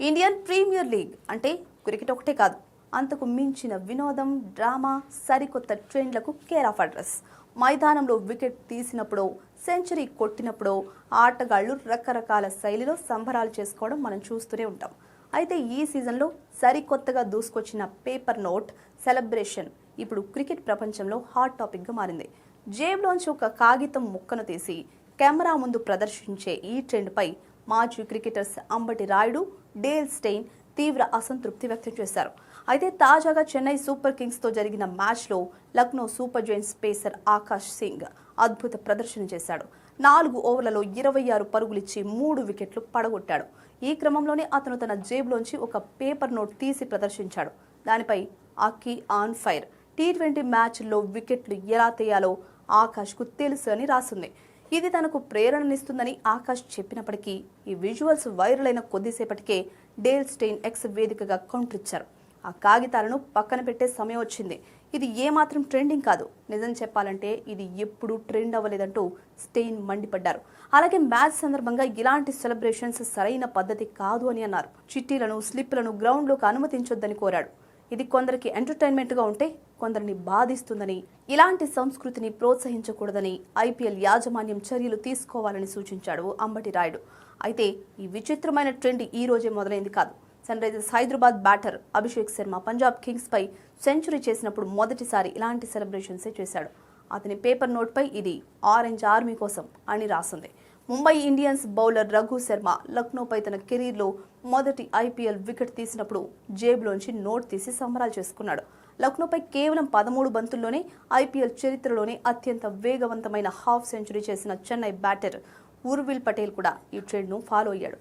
Indian premier league అంటే cricket ఒకటే కాదు, అంతకు మించిన వినోదం, డ్రామా, సరికొత్త ట్రెండ్లకు కేర్ ఆఫ్ అడ్రస్. మైదానంలో వికెట్ తీసినప్పుడో, సెంచరీ కొట్టినప్పుడో ఆటగాళ్లు రకరకాల శైలిలో సంబరాలు చేసుకోవడం మనం చూస్తూనే ఉంటాం. అయితే ఈ సీజన్లో సరికొత్తగా దూసుకొచ్చిన పేపర్ నోట్ సెలబ్రేషన్ ఇప్పుడు క్రికెట్ ప్రపంచంలో హాట్ టాపిక్గా మారింది. జేబులోంచి ఒక కాగితం ముక్కను తీసి కెమెరా ముందు ప్రదర్శించే ఈ ట్రెండ్పై మాజీ cricketers Ambati Rayudu, Dale Steyn తీవ్ర అసంతృప్తి వ్యక్తం చేశారు. అయితే తాజాగా చెన్నై సూపర్ కింగ్స్తో జరిగిన మ్యాచ్లో Lucknow super Giants pacer Akash Singh అద్భుత ప్రదర్శన చేశాడు. 4 ఓవర్లలో 26 పరుగులిచ్చి 3 వికెట్లు పడగొట్టాడు. ఈ క్రమంలోనే అతను తన జేబులోంచి ఒక పేపర్ నోట్ తీసి ప్రదర్శించాడు. దానిపై అక్కీ ఆన్ ఫైర్, టీ20 మ్యాచ్ల్లో వికెట్లు ఎలా తీయాలో ఆకాష్కు తెలుసు అని రాసింది. ఇది తనకు ప్రేరణనిస్తుందని ఆకాష్ చెప్పినప్పటికీ ఈ విజువల్స్ వైరల్ అయిన కొద్దిసేపటికే డేల్ స్టెయిన్ ఎక్స్ వేదికగా కౌంటర్ ఇచ్చారు. ఆ కాగితాలను పక్కన పెట్టే సమయం వచ్చింది. ఇది ఏమాత్రం ట్రెండింగ్ కాదు, నిజం చెప్పాలంటే ఇది ఎప్పుడూ ట్రెండ్ అవ్వలేదంటూ స్టెయిన్ మండిపడ్డారు. అలాగే మ్యాచ్ సందర్భంగా ఇలాంటి సెలబ్రేషన్స్ సరైన పద్ధతి కాదు అని అన్నారు. చిట్టీలను, స్లిప్లను గ్రౌండ్లోకి అనుమతించొద్దని కోరాడు. ఇది కొందరికి ఎంటర్టైన్మెంట్గా ఉంటే కొందరిని బాధిస్తుందని, ఇలాంటి సంస్కృతిని ప్రోత్సహించకూడదని ఐపీఎల్ యాజమాన్యం చర్యలు తీసుకోవాలని సూచించాడు అంబటి రాయుడు. అయితే ఈ విచిత్రమైన ట్రెండ్ ఈ రోజే మొదలైంది కాదు. సన్ రైజర్స్ హైదరాబాద్ బ్యాటర్ అభిషేక్ శర్మ పంజాబ్ కింగ్స్ పై సెంచరీ చేసినప్పుడు మొదటిసారి ఇలాంటి సెలబ్రేషన్సే చేశాడు. అతని పేపర్ నోట్పై ఇది ఆరెంజ్ ఆర్మీ కోసం అని రాసింది. ముంబై ఇండియన్స్ బౌలర్ రఘు శర్మ లక్నోపై తన కెరీర్లో మొదటి ఐపీఎల్ వికెట్ తీసినప్పుడు జేబులోంచి నోట్ తీసి సంబరాలు చేసుకున్నాడు. లక్నోపై కేవలం 13 బంతుల్లోనే ఐపీఎల్ చరిత్రలోనే అత్యంత వేగవంతమైన హాఫ్ సెంచరీ చేసిన చెన్నై బ్యాటర్ ఉర్విల్ పటేల్ కూడా ఈ ట్రెండ్ను ఫాలో అయ్యాడు.